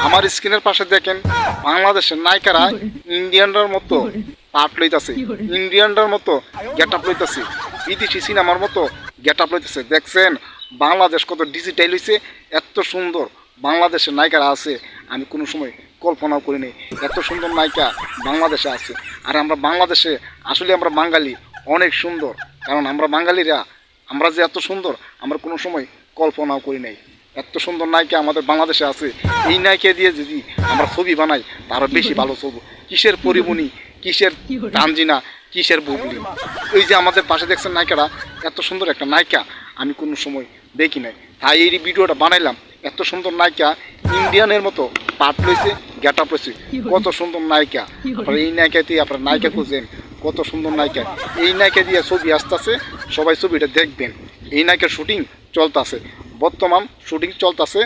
আমার স্ক্রিনের পাশে দেখেন বাংলাদেশের নায়িকারা ইন্ডিয়ানরার মতো পাট লইতাছে, ইন্ডিয়ানরার মতো গেট আপ লইতাছে, বিদেশি সিনেমার মতো গেট আপ লইতেছে। দেখছেন বাংলাদেশ কত ডিজিটাল হয়েছে, এত সুন্দর বাংলাদেশের নায়িকারা আছে আমি কোনো সময় কল্পনাও করিনি। এত সুন্দর নায়িকা বাংলাদেশে আছে। আর আমরা বাংলাদেশে আসলে আমরা বাঙালি অনেক সুন্দর, কারণ আমরা বাঙালিরা আমরা যে এত সুন্দর আমরা কোনো সময় কল্পনাও করি নাই। এত সুন্দর নায়িকা আমাদের বাংলাদেশে আছে। এই নায়িকা দিয়ে যদি আমরা ছবি বানাই তারও বেশি ভালো ছবি। কিসের পরিমণি, কিসের তানজিনা, কিসের বুবলি, এই যে আমাদের পাশে দেখছেন নায়িকারা, এত সুন্দর একটা নায়িকা আমি কোনো সময় দেখি নাই। তাই এই ভিডিওটা বানাইলাম। এত সুন্দর নায়িকা ইন্ডিয়ানের মতো পাট লইছে, গেট আপ লইছে, কত সুন্দর নায়িকা। আপনারা এই নায়িকা দিয়ে আপনারা নায়িকা খুঁজেন, কত সুন্দর নায়িকা। এই নায়িকা দিয়ে ছবি আসতেছে, সবাই ছবিটা দেখবেন। এই নায়িকার শুটিং চলতেছে, বর্তমান শুটিং চলতেছে।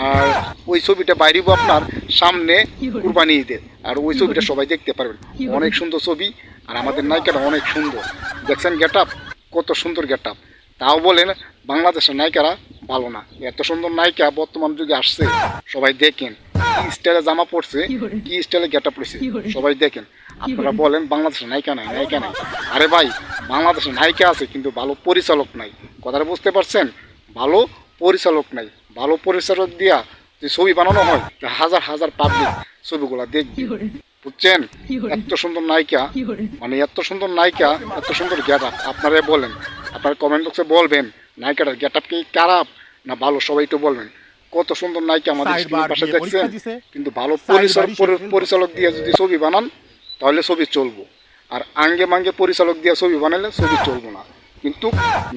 আর ওই ছবিটা বাইরেও আপনার সামনে কুরবানি ঈদের, আর ওই ছবিটা সবাই দেখতে পারবেন। অনেক সুন্দর ছবি। আর আমাদের নায়িকাটা অনেক সুন্দর, দেখছেন গেট আপ, কত সুন্দর গেট আপ। তাও বলেন বাংলাদেশের নায়িকারা ভালো না। এত সুন্দর নায়িকা বর্তমান যুগে আসছে, সবাই দেখেন কি স্টাইলে জামা পড়ছে, কি স্টাইলে গেট আপ পড়ছে, সবাই দেখেন। আপনারা বলেন বাংলাদেশের নায়িকা নাই, নায়িকা নাই। আরে ভাই বাংলাদেশের নায়িকা আছে কিন্তু ভালো পরিচালক নাই। কথাটা বুঝতে পারছেন? ভালো পরিচালক নাই। ভালো পরিচালক দিয়া যে ছবি বানানো হয় হাজার হাজার পাবলিক ছবিগুলা দেখবি, বুঝছেন? এত সুন্দর নায়িকা, মানে এত সুন্দর নায়িকা, এত সুন্দর গেট আপ। আপনারা বলেন, আপনার কমেন্ট বক্সে বলবেন নায়িকাটার গেট আপ কি খারাপ না ভালো, সবাই তো বলবেন। কত সুন্দর নায়িকা আমাদের পাশে দেখছেন, কিন্তু ভালো পরিচালক দিয়ে যদি ছবি বানান তাহলে ছবি চলবো। আর আঙ্গে মাঙ্গে পরিচালক দিয়ে ছবি বানালে ছবি চলবো না। কিন্তু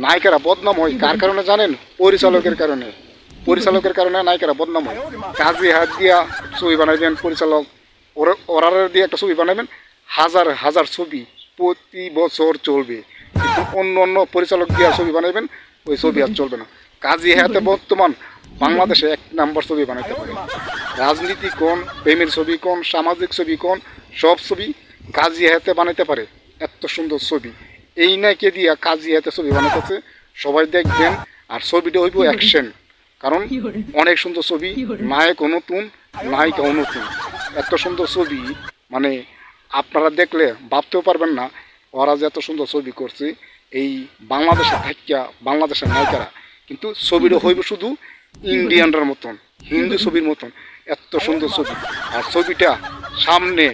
নায়িকারা বদনাম হয় কার কারণে জানেন? পরিচালকের কারণে। পরিচালকের কারণে নায়িকারা বদনাম হয়। কাজী হাত দিয়া ছবি বানাইবেন পরিচালক, অর্ডার দিয়ে একটা ছবি বানাবেন, হাজার হাজার ছবি প্রতি বছর চলবে। কিন্তু অন্য অন্য পরিচালক দিয়ে ছবি বানাইবেন, ওই ছবি আর চলবে না। কাজী হাতে বর্তমান বাংলাদেশে এক নাম্বার ছবি বানাইতে পারে। রাজনীতি কোন, প্রেমের ছবি কোন, সামাজিক ছবি কোন, সব ছবি কাজী হাতে বানাইতে পারে। এত সুন্দর ছবি এই নায়িকা দিয়া কাজী হাতে ছবি বানাইতেছে, সবাই দেখবেন। আর ছবিটা হইব অ্যাকশন, কারণ অনেক সুন্দর ছবি, নায়কও নতুন, নায়িকাও নতুন। এত সুন্দর ছবি মানে আপনারা দেখলে ভাবতেও পারবেন না ওরা যে এত সুন্দর ছবি করছে এই বাংলাদেশে থাকিয়া, বাংলাদেশের নায়িকারা। কিন্তু ছবিটা হইব শুধু ইন্ডিয়ানরার মতন, হিন্দু ছবির মতন। এত সুন্দর ছবি। আর ছবিটা সামনে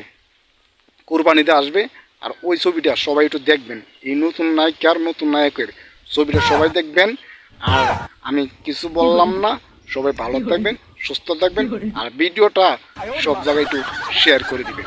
কোরবানিতে আসবে, আর ওই ছবিটা সবাই একটু দেখবেন। এই নতুন নায়িকার, নতুন নায়কের ছবিটা সবাই দেখবেন। আর আমি কিছু বললাম না, সবাই ভালো থাকবেন, সুস্থ থাকবেন। আর ভিডিওটা সব জায়গায় একটু শেয়ার করে দিবেন।